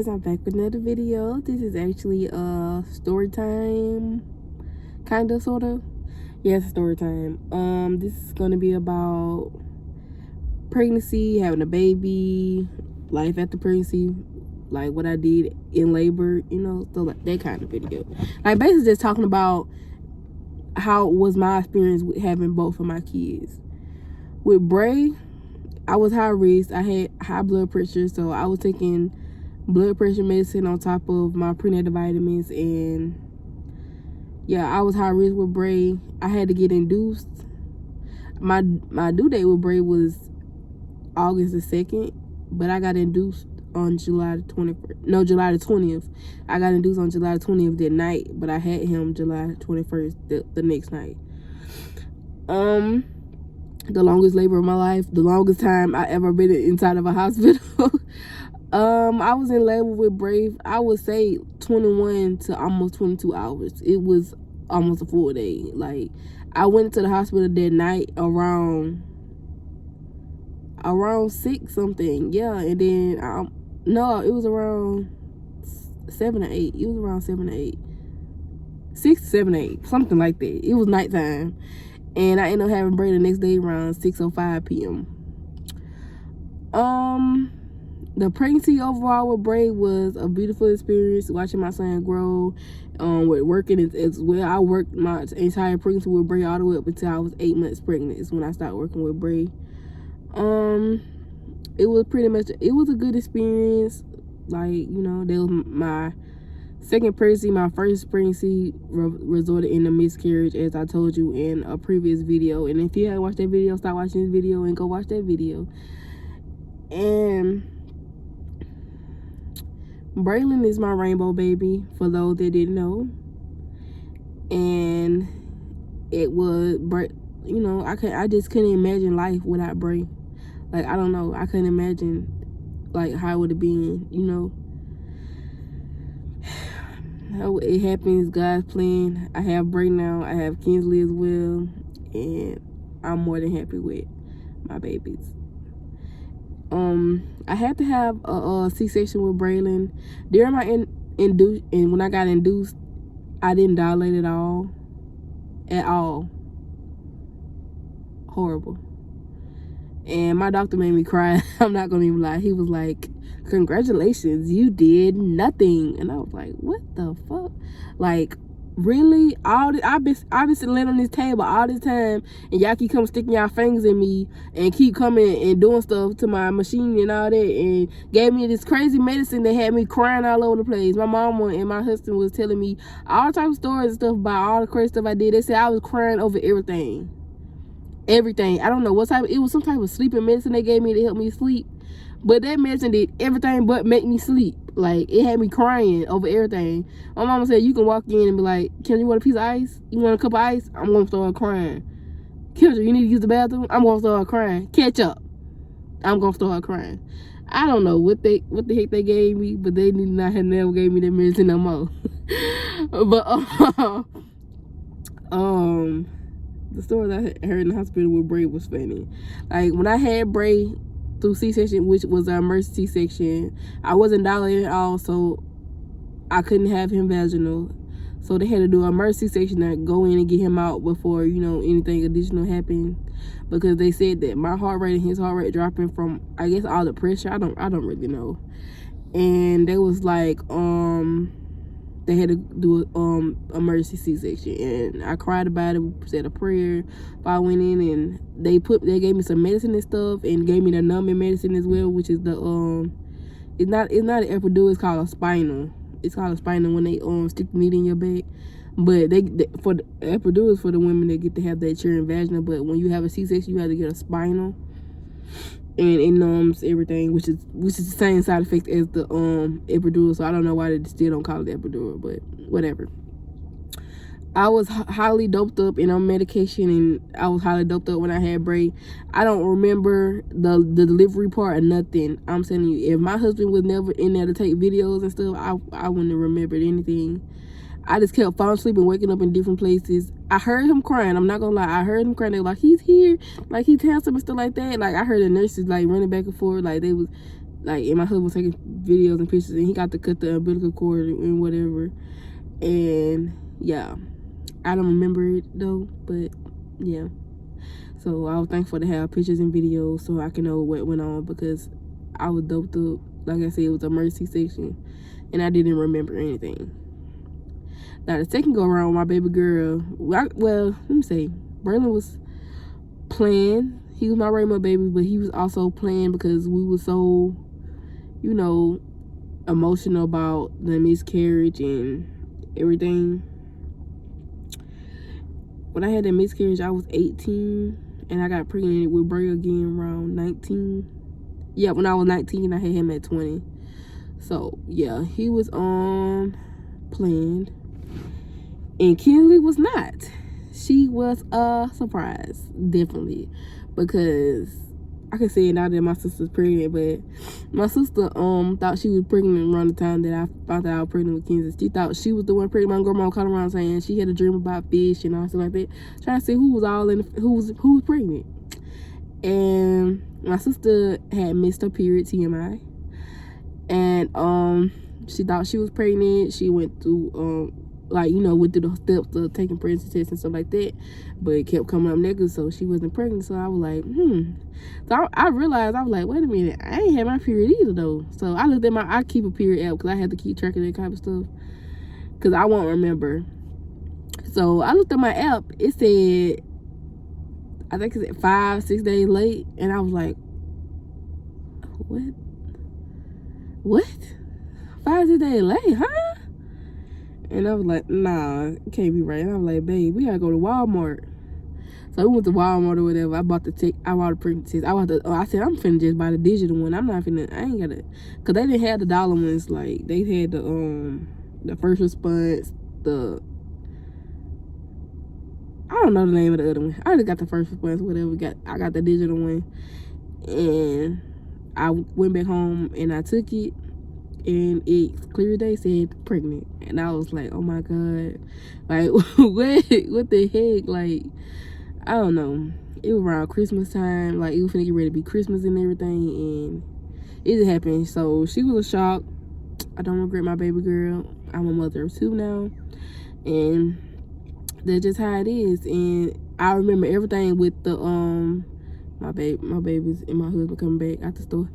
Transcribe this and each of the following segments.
guys, I'm back with another video. This is actually story time, kind of, sort of. Yes, story time. This is gonna be about pregnancy, having a baby, life after pregnancy, like what I did in labor, so like that kind of video. Like basically just talking about how was my experience with having both of my kids. With Bray, I was high risk. I had high blood pressure, so I was taking blood pressure medicine on top of my prenatal vitamins, and yeah, I was high risk with Bray. I had to get induced. My due date with Bray was August the 2nd, but I got induced on July the 20th. I got induced on July the 20th that night, but I had him July 21st, the next night. The longest labor of my life, the longest time I ever been inside of a hospital. I was in labor with Brave, I would say 21 to almost 22 hours. It was almost a full day. Like, I went to the hospital that night around 6 something. Yeah, and then no, it was around 7 or 8. It was around 7 or 8. 6, 7, 8, something like that. It was nighttime. And I ended up having Braylen the next day around 6:05 p.m. The pregnancy overall with Bray was a beautiful experience, watching my son grow, with working as well. I worked my entire pregnancy with Bray all the way up until I was 8 months pregnant. Is when I started working with Bray. It was a good experience. Like, that was my second pregnancy. My first pregnancy resulted in a miscarriage, as I told you in a previous video. And if you haven't watched that video, stop watching this video and go watch that video. And Braylen is my rainbow baby, for those that didn't know. And it was, I just couldn't imagine life without Bray. Like, I don't know, I couldn't imagine like how it would have been, How it happens, God's plan. I have Bray now, I have Kensley as well, and I'm more than happy with my babies. I had to have a C-section with Braylen. During my induced, and when I got induced, I didn't dilate at all. Horrible. And my doctor made me cry. I'm not gonna even lie. He was like, "Congratulations, you did nothing." And I was like, "What the fuck? Like, really? I've been sitting laying on this table all this time, and y'all keep coming sticking y'all fingers in me and keep coming and doing stuff to my machine and all that, and gave me this crazy medicine that had me crying all over the place." My mama and my husband was telling me all types of stories and stuff about all the crazy stuff I did. They said I was crying over everything. I don't know what type. It was some type of sleeping medicine they gave me to help me sleep, but that medicine did everything but make me sleep. Like, it had me crying over everything. My mama said you can walk in and be like, "Kendra, you want a piece of ice? You want a cup of ice?" I'm gonna start crying. "Kendra, you need to use the bathroom?" I'm gonna start crying. "Catch up." I'm gonna start crying. I don't know what the heck they gave me, but they did not have never gave me that medicine no more. But the story I heard in the hospital with Bray was funny. Like, when I had Bray through C-section, which was an emergency C-section, I wasn't dilated at all, so I couldn't have him vaginal. So they had to do an emergency section to go in and get him out before, anything additional happened, because they said that my heart rate and his heart rate dropping from, I guess, all the pressure. I don't really know. And they was like, they had to do a emergency C-section, and I cried about it. We said a prayer. I went in, and they gave me some medicine and stuff, and gave me the numbing medicine as well, which is the it's not an epidural. It's called a spinal. It's called a spinal when they stick the needle in your back. But they for the epidural is for the women that get to have that churn vaginal. But when you have a C-section, you have to get a spinal. And it numbs everything, which is the same side effect as the epidural. So I don't know why they still don't call it epidural, but whatever. I was highly doped up and on medication, and I was highly doped up when I had Bray. I don't remember the delivery part or nothing. I'm telling you, if my husband was never in there to take videos and stuff, I wouldn't have remembered anything. I just kept falling asleep and waking up in different places. I heard him crying. I'm not gonna lie. I heard him crying. They were like, "He's here." Like, he's handsome and stuff like that. Like, I heard the nurses like running back and forth. Like, they was Like, and my husband was taking videos and pictures, and he got to cut the umbilical cord and whatever. And yeah, I don't remember it though, but yeah. So I was thankful to have pictures and videos so I can know what went on, because I was doped up. Like I said, it was a emergency section, and I didn't remember anything. Now the second go around with my baby girl, well, let me say, Braylen was playing. He was my rainbow baby, but he was also playing because we were so, you know, emotional about the miscarriage and everything. When I had that miscarriage, I was 18, and I got pregnant with Bray again around 19. Yeah, when I was 19, I had him at 20. So yeah, he was planned, and Kensley was not. She was a surprise, definitely, because I can say it now that my sister's pregnant, but my sister thought she was pregnant around the time that I found out I was pregnant with Kensley. She thought she was the one pregnant. My grandma called around saying she had a dream about fish and all stuff like that, trying to see who was pregnant. And my sister had missed her period, TMI, and she thought she was pregnant. She went through went through the steps of taking pregnancy tests and stuff like that, but it kept coming up negative, so she wasn't pregnant. So I was like, So I realized, I was like, wait a minute, I ain't had my period either though. So I looked at I keep a period app because I had to keep track of that kind of stuff because I won't remember. So I looked at my app. It said, I think it said 5-6 days late, and I was like, what? 5-6 days late, huh? And I was like, nah, it can't be right. And I was like, babe, we gotta go to Walmart. So we went to Walmart or whatever. I bought the pregnancy test. I said, I'm finna just buy the digital one. I ain't gotta, cause they didn't have the dollar ones. Like, they had the first response, I don't know the name of the other one. I just got the first response, whatever. I got the digital one. And I went back home and I took it. And it clear day said pregnant, and I was like, oh my god, like what the heck? Like, I don't know, it was around Christmas time, like it was finna get ready to be Christmas and everything, and it just happened. So she was a shock. I don't regret my baby girl. I'm a mother of 2 now, and that's just how it is. And I remember everything with the my babies and my husband coming back out the store.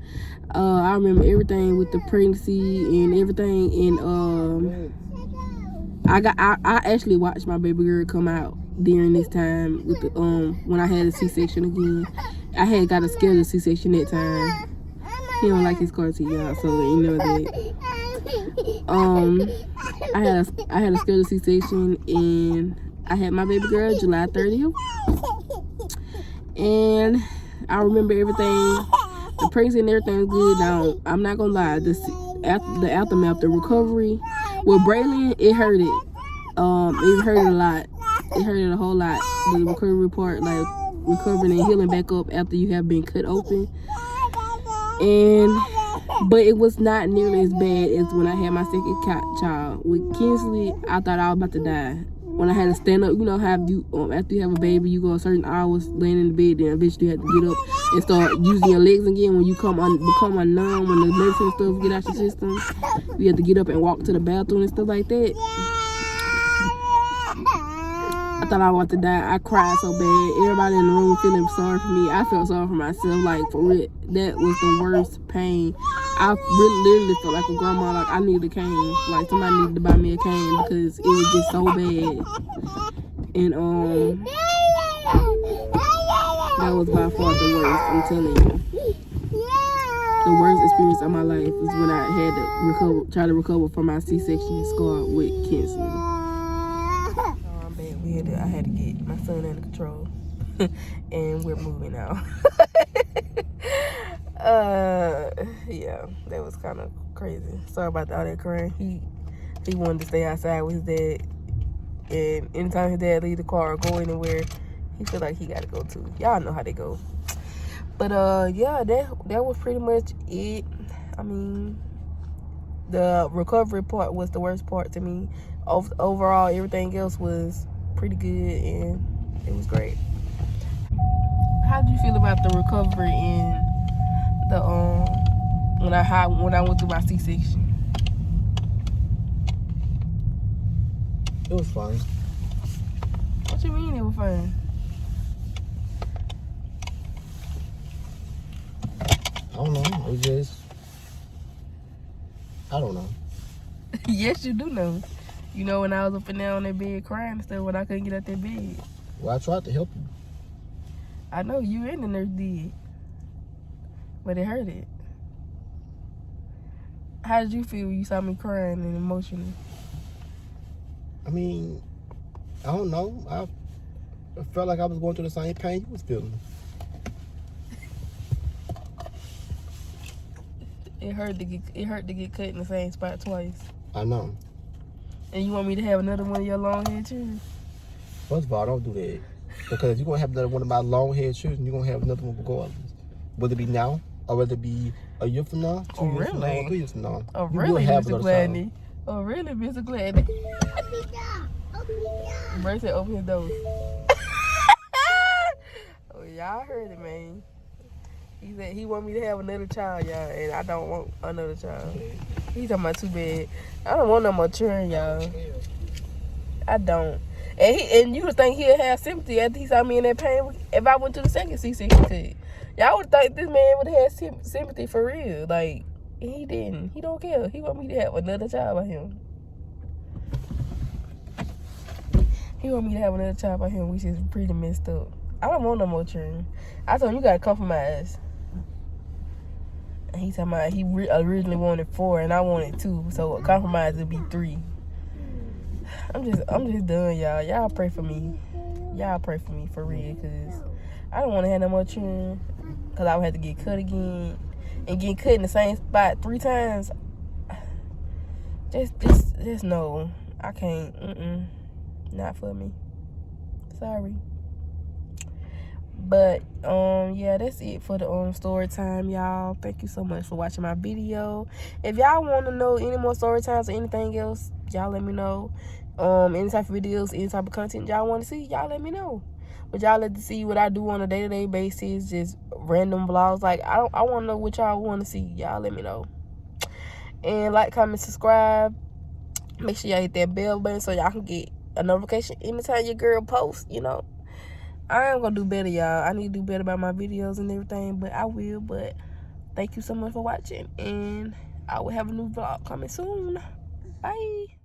I remember everything with the pregnancy and everything, and I actually watched my baby girl come out during this time with the when I had a C-section again. I had got a scheduled C-section that time. He don't like his car seat, y'all, so you know that. I had a scheduled C-section, and I had my baby girl July 30th. And I remember everything. The pregnancy and everything was good. Now, I'm not gonna lie, the aftermath, the recovery with Braylen, it hurt it. It hurt a lot. It hurt it a whole lot. The recovery part, like recovering and healing back up after you have been cut open. But it was not nearly as bad as when I had my second child. With Kensley, I thought I was about to die. When I had to stand up, you know how you after you have a baby, you go a certain hours laying in the bed, then eventually you have to get up and start using your legs again. When you become numb, when the medicine stuff get out your system, you have to get up and walk to the bathroom and stuff like that. I thought I was about to die. I cried so bad. Everybody in the room feeling sorry for me. I felt sorry for myself. Like, for real, that was the worst pain. I literally felt like a grandma. Like, I needed a cane. Like, somebody needed to buy me a cane because it was just so bad. And that was by far the worst. I'm telling you, the worst experience of my life is when I had to try to recover from my C-section scar with Kensley. I had to get my son under control, and we're moving now. Yeah, that was kind of crazy. Sorry about all that crying. He wanted to stay outside with his dad, and anytime his dad leave the car or go anywhere, he feel like he got to go too. Y'all know how they go. But yeah, that was pretty much it. I mean, the recovery part was the worst part to me. Overall, everything else was pretty good, and it was great. How did you feel about the recovery and the when I went through my C-section. It was fun. What you mean it was fun? I don't know. It was just, I don't know. Yes, you do know. You know when I was up and down on that bed crying and stuff when I couldn't get out that bed. Well, I tried to help you. I know you and the nurse did. But it hurt it. How did you feel when you saw me crying and emotional? I mean, I don't know. I felt like I was going through the same pain you was feeling. It hurt to get cut in the same spot twice. I know. And you want me to have another one of your long hair children? First of all, don't do that. Because you're going to have another one of my long haired children, you're going to have another one regardless. Whether it be now, or whether it be a year from now, 2 years from now, or 3 years from now. Oh, you really, will have Mr. Gladney? Oh, really, Mr. Gladney? Bray said open his door. Oh, y'all heard it, man. He said he want me to have another child, y'all, and I don't want another child. He talking about too bad. I don't want no more children, y'all. I don't. And you would think he'd have sympathy after he saw me in that pain if I went to the second C-section cut. Y'all would think this man would have sympathy for real. Like, he didn't. He don't care. He want me to have another child by him. He want me to have another child by him, which is pretty messed up. I don't want no more children. I told him, you gotta compromise. And he talking about he originally wanted 4 and I wanted 2, so a compromise would be 3. I'm just done, y'all. Y'all pray for me. Y'all pray for me for real, cause I don't want to have no more children. Cause I would have to get cut again, and get cut in the same spot 3 times. Just no. I can't. Not for me. Sorry. But yeah, that's it for the story time, y'all. Thank you so much for watching my video. If y'all want to know any more story times or anything else, y'all let me know. Any type of videos, any type of content y'all want to see, y'all let me know. But y'all let to see what I do on a day-to-day basis, just random vlogs. Like I want to know what y'all want to see. Y'all let me know. And like, comment, subscribe. Make sure y'all hit that bell button so y'all can get a notification anytime your girl posts, you know. I am gonna do better, y'all. I need to do better about my videos and everything, but I will. But thank you so much for watching, and I will have a new vlog coming soon. Bye.